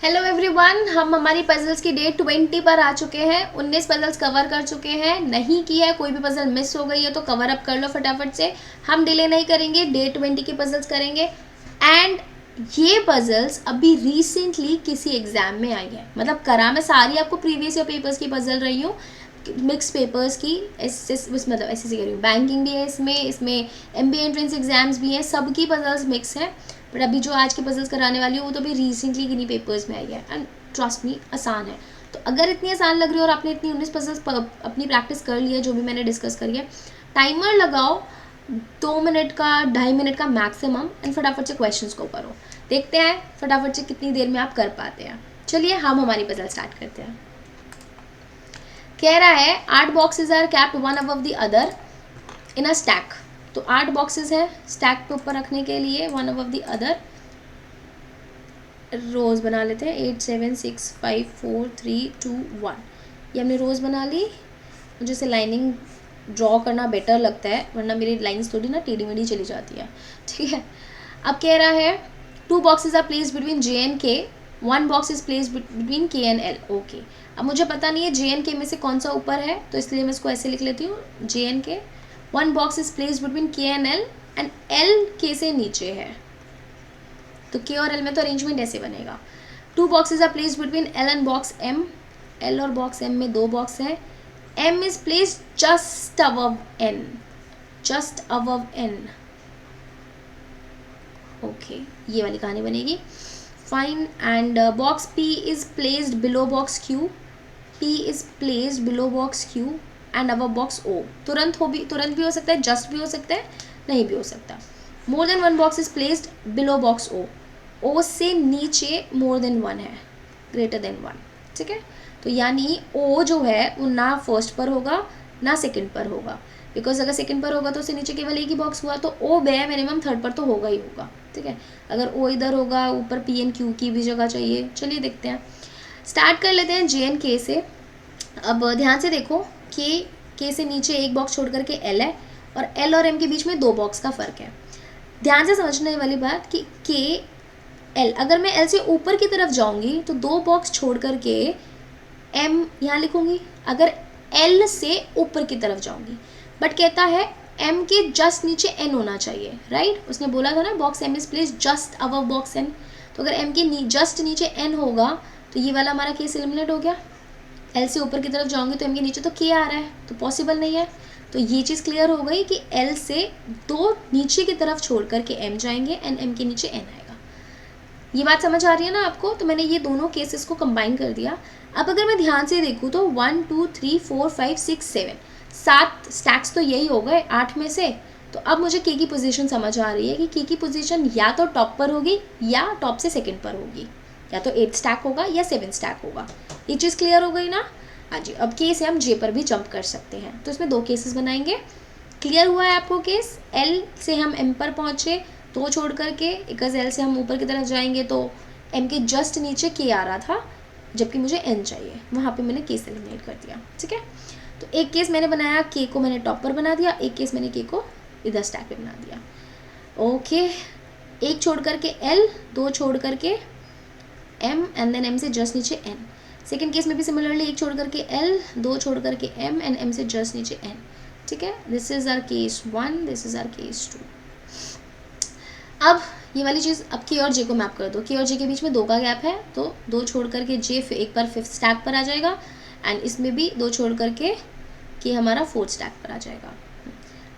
Hello everyone, हम हमारी puzzles की डे 20 पर आ चुके हैं। 19 पजल्स कवर कर चुके हैं। नहीं किया है, कोई भी पजल मिस हो गई है तो कवर अप कर लो फटाफट से। हम डिले नहीं करेंगे, डे 20 की पजल्स करेंगे। एंड ये पजल्स अभी रिसेंटली किसी एग्जाम में आई है, मतलब करा मैं सारी आपको प्रीवियस ईयर पेपर्स की पजल रही हूँ, मिक्स पेपर्स की। मतलब ऐसे कह रही हूँ, बैंकिंग भी है इसमें MBA एंट्रेंस एग्जाम्स भी हैं, सबकी पजल्स मिक्स हैं। बट अभी जो आज की पजल्स कराने वाली हूँ वो तो अभी रिसेंटली किन्हीं पेपर्स में आई है। एंड ट्रस्ट मी, आसान है। तो अगर इतनी आसान लग रही है और आपने इतनी 19 पजल्स अपनी प्रैक्टिस कर ली है, जो भी मैंने डिस्कस करी है, टाइमर लगाओ 2 मिनट का, 2.5 मिनट का मैक्सिमम, एंड फटाफट से क्वेश्चन को करो। देखते हैं फटाफट से कितनी देर में आप कर पाते हैं। चलिए हम हमारी पजल स्टार्ट करते हैं। कह रहा है 8 boxes are kept one above the other in a stack. तो 8 बॉक्सेस है स्टैक पे ऊपर रखने के लिए, वन अबव द अदर। रोज बना लेते हैं, 8 7 6 5 4 3 2 1। ये हमने रोज बना ली। मुझे से लाइनिंग ड्रॉ करना बेटर लगता है, वरना मेरी लाइन्स थोड़ी ना टेढ़ी मेढ़ी चली जाती है। ठीक है, अब कह रहा है 2 boxes are placed between J and K, 1 box is placed between K and L। Okay, अब मुझे पता नहीं है J and K में से कौन सा ऊपर है, तो इसलिए मैं इसको ऐसे लिख लेती हूँ, J and K। 1 box is placed between K and L and L K से नीचे है, तो K और L में तो अरेंजमेंट ऐसे बनेगा। 2 boxes are placed between L and box M। L और बॉक्स M में 2 बॉक्स है। M is placed just above N, just above N। Okay, ये वाली कहानी बनेगी। Fine. And box P is placed below box Q। P is placed below box Q and above box O। तुरंत भी हो सकता है, जस्ट भी हो सकता है, नहीं भी हो सकता। More than 1 box is placed below box O। O से नीचे मोर देन 1 है, ग्रेटर देन 1। ठीक है, तो यानी O जो है वो ना फर्स्ट पर होगा ना सेकंड पर होगा, बिकॉज अगर सेकंड पर होगा तो उससे नीचे केवल एक ही बॉक्स हुआ, तो O बे मिनिमम थर्ड पर तो होगा ही होगा। ठीक है, अगर O इधर होगा, ऊपर P एंड Q की भी जगह चाहिए। चलिए देखते हैं, स्टार्ट कर लेते हैं J एंड K से। अब ध्यान से देखो, K से नीचे एक बॉक्स छोड़ करके L है, और L और M के बीच में 2 बॉक्स का फ़र्क है। ध्यान से समझने वाली बात कि K L, अगर मैं L से ऊपर की तरफ जाऊंगी तो 2 बॉक्स छोड़ करके M यहाँ लिखूंगी, अगर L से ऊपर की तरफ जाऊंगी। बट कहता है M के जस्ट नीचे N होना चाहिए, राइट? उसने बोला था ना box M is placed just above box N। तो अगर M के जस्ट नीचे N होगा तो ये वाला हमारा केस एलिमिनेट हो गया। L से ऊपर की तरफ जाऊंगी तो M के नीचे तो K आ रहा है, तो पॉसिबल नहीं है। तो ये चीज़ क्लियर हो गई कि L से 2 नीचे की तरफ छोड़ करके M जाएंगे एंड M के नीचे N आएगा। ये बात समझ आ रही है ना आपको? तो मैंने ये दोनों केसेस को कंबाइन कर दिया। अब अगर मैं ध्यान से देखूँ तो 1 2 3 4 5 6 7 7 स्टैक्स तो यही हो गए 8 में से। तो अब मुझे K की पोजीशन समझ आ रही है कि K की पोजीशन या तो टॉप पर होगी या टॉप से सेकंड पर होगी, या तो 8 स्टैक होगा या 7 स्टैक होगा। ये चीज़ क्लियर हो गई ना? हाँ जी, अब K से हम J पर भी जंप कर सकते हैं। तो इसमें 2 केसेस बनाएंगे। क्लियर हुआ है आपको केस? L से हम M पर पहुँचे 2 छोड़ करके, बिकॉज L से हम ऊपर की तरफ जाएंगे तो M के जस्ट नीचे K आ रहा था, जबकि मुझे N चाहिए, वहाँ पे मैंने केस एलिमिनेट कर दिया। ठीक है, तो एक केस मैंने बनाया, K को मैंने टॉप पर बना दिया, एक केस मैंने K को इधर स्टैक पे बना दिया। ओके, एक छोड़ करके L, 2 छोड़ करके M एंड देन M से जस्ट नीचे N। सेकेंड केस में भी सिमिलरली एक छोड़ करके L, 2 छोड़ करके M एंड M से जस्ट नीचे N। ठीक है, this is our case 1, this is our case 2। अब ये वाली चीज़, अब K और J को मैप कर दो। K और J के बीच में 2 का गैप है, तो 2 छोड़ करके J एक बार 5th स्टैक पर आ जाएगा, एंड इसमें भी 2 छोड़ करके K हमारा 4th स्टैक पर आ जाएगा।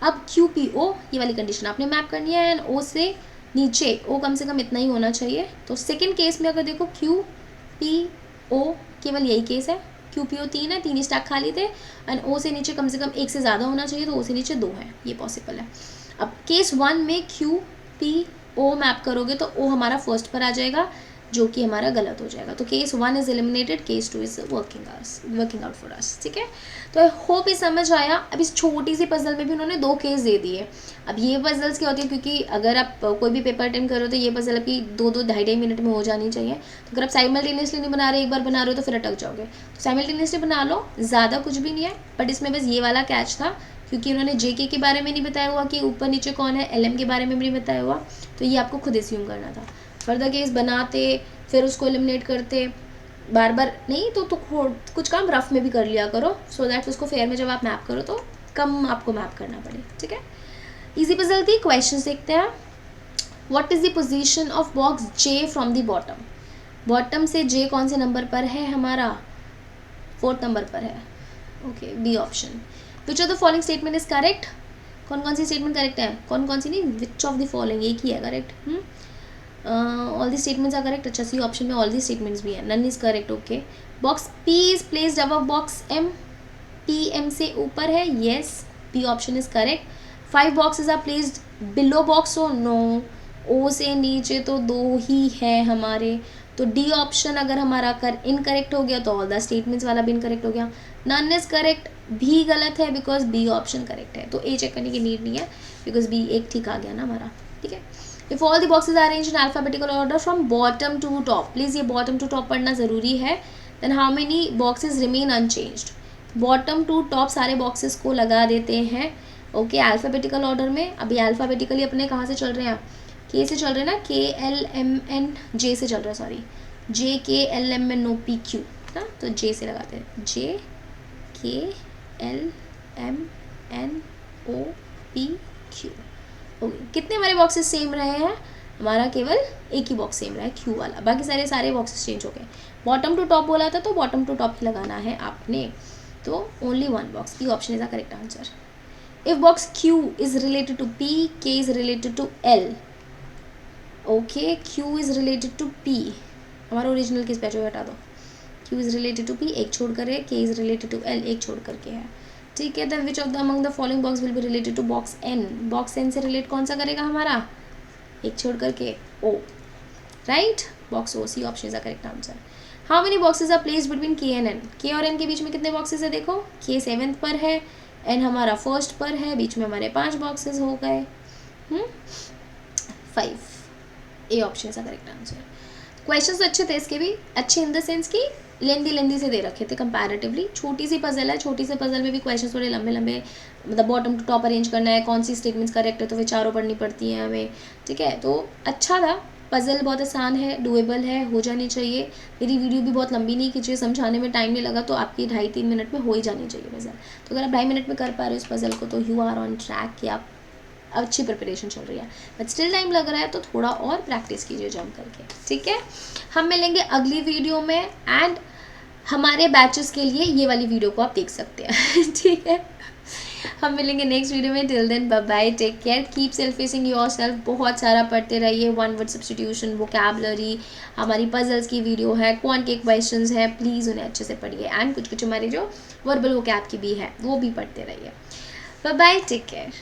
अब Q P O ये वाली कंडीशन आपने मैप करनी है, एंड O से नीचे O कम से कम इतना ही होना चाहिए। तो सेकेंड केस में अगर देखो Q P O केवल यही केस है, Q P O 3 है, 3 ही स्टैक खाली थे, एंड O से नीचे कम से कम 1 से ज़्यादा होना चाहिए, तो O से नीचे 2 है, ये पॉसिबल है। अब केस 1 में Q P O मैप करोगे तो O हमारा फर्स्ट पर आ जाएगा, जो कि हमारा गलत हो जाएगा। तो case 1 is eliminated, case 2 is working out for us. ठीक है, तो आई होप ये समझ आया। अब इस छोटी सी पजल में भी उन्होंने 2 केस दे दिए। अब ये पजल्स क्या होती है, क्योंकि अगर आप कोई भी पेपर अटेंड करो तो ये पजल आपकी 2-2 2.5 मिनट में हो जानी चाहिए। तो अगर आप साइमल्टेनियसली नहीं बना रहे, एक बार बना रहे हो तो फिर अटक जाओगे। तो साइमल्टेनियसली बना लो, ज़्यादा कुछ भी नहीं है, बट इसमें बस ये वाला कैच था क्योंकि उन्होंने JK के बारे में नहीं बताया हुआ कि ऊपर नीचे कौन है, LM के बारे में भी नहीं बताया हुआ, तो ये आपको खुद एज्यूम करना था। फर्दर केस बनाते फिर उसको एलिमिनेट करते, बार बार नहीं तो कुछ काम रफ में भी कर लिया करो, सो दैट उसको फेयर में जब आप मैप करो तो कम आपको मैप करना पड़े, ठीक है। इजी पजल थी। क्वेश्चन देखते हैं। What is the position of box J from the bottom, bottom से जे कौन से नंबर पर है हमारा, 4th नंबर पर है, okay, B option. Which of the following statement is correct, कौन कौन सी स्टेटमेंट करेक्ट है, कौन कौन सी नहीं, विच ऑफ द फॉलोइंग एक ही है correct, all the statements are correct, अच्छा सी ऑप्शन में ऑल दी स्टेटमेंट्स भी है, none is correct, okay. Box P is placed above box M, P M से ऊपर है, yes, P option is correct. 5 boxes are placed below box O, no, O से नीचे तो 2 ही है हमारे, तो डी ऑप्शन अगर हमारा इनकरेक्ट हो गया तो ऑल द स्टेटमेंट्स वाला भी इनकरेक्ट हो गया। नन इज करेक्ट भी गलत है बिकॉज बी ऑप्शन करेक्ट है, तो ए चेक करने की नीड नहीं है बिकॉज बी एक ठीक आ गया ना हमारा, ठीक है। If all the boxes are arranged in alphabetical order from bottom to top, please ये बॉटम टू टॉप पढ़ना जरूरी है, then how many boxes remain unchanged, bottom to top सारे बॉक्सेस को लगा देते हैं, ओके, अल्फाबेटिकल ऑर्डर में। अभी अल्फाबेटिकली अपने कहाँ से चल रहे हैं, के से चल रहे हैं ना, के एल एम एन, जे से चल रहा है, sorry, J K L M N O P Q ना, तो जे से लगाते हैं, J K L M N O P Q, okay. कितने हमारे बॉक्सेस सेम रहे हैं, हमारा केवल एक ही बॉक्स सेम रहा है, क्यू वाला, बाकी सारे बॉक्सेस चेंज हो गए। बॉटम टू टॉप बोला था तो बॉटम टू टॉप ही लगाना है आपने, तो only 1 box, E option is the correct answer. If box Q is related to P, K is related to L, okay, Q is related to P, हमारा original किस पैचो हटा दो, Q is related to P एक छोड़ कर है, के इज रिलेटेड टू एल एक छोड़ करके है, ठीक है। Then which of the among the following box will be related to box N, box N से रिलेट कौन सा करेगा हमारा, एक छोड़ करके O, right, box O, C option is the correct answer. How many boxes are placed between K and N, K और N के बीच में कितने बॉक्सेस है, देखो, के 7th पर है, एन हमारा 1st पर है, बीच में हमारे 5 बॉक्सेस हो गए, 5, A option is the correct answer. Questions अच्छे थे इसके भी, अच्छे इन द सेंस कि लेंदी से दे रखे थे कंपैरेटिवली, छोटी सी पजल है, छोटी सी पजल में भी क्वेश्चन थोड़े लंबे मतलब बॉटम टू टॉप अरेंज करना है, कौन सी स्टेटमेंट्स करेक्ट है तो वे चारों पढ़नी पड़ती हैं हमें, ठीक है। तो अच्छा था, पजल बहुत आसान है, डुएबल है, हो जानी चाहिए। मेरी वीडियो भी बहुत लंबी नहीं खींची, समझाने में टाइम नहीं लगा, तो आपकी 2.5-3 मिनट में हो ही जानी चाहिए पजल। तो अगर आप 2.5 मिनट में कर पा रहे हो इस पजल को तो यू आर ऑन ट्रैक, कि आप अच्छी प्रिपरेशन चल रही है, बट स्टिल टाइम लग रहा है तो थोड़ा और प्रैक्टिस कीजिए जम करके, ठीक है। हम मिलेंगे अगली वीडियो में, एंड हमारे बैचेस के लिए ये वाली वीडियो को आप देख सकते हैं ठीक है। हम मिलेंगे नेक्स्ट वीडियो में, till then bye bye, take care, keep selfishing yourself, बहुत सारा पढ़ते रहिए, 1 वर्ड सब्स्टिट्यूशन, वोकैबुलरी, हमारी पजल्स की वीडियो है, क्वांट के क्वेश्चंस हैं, प्लीज़ उन्हें अच्छे से पढ़िए, एंड कुछ हमारे जो वर्बल वोकैब की भी है वो भी पढ़ते रहिए। Bye bye, take care.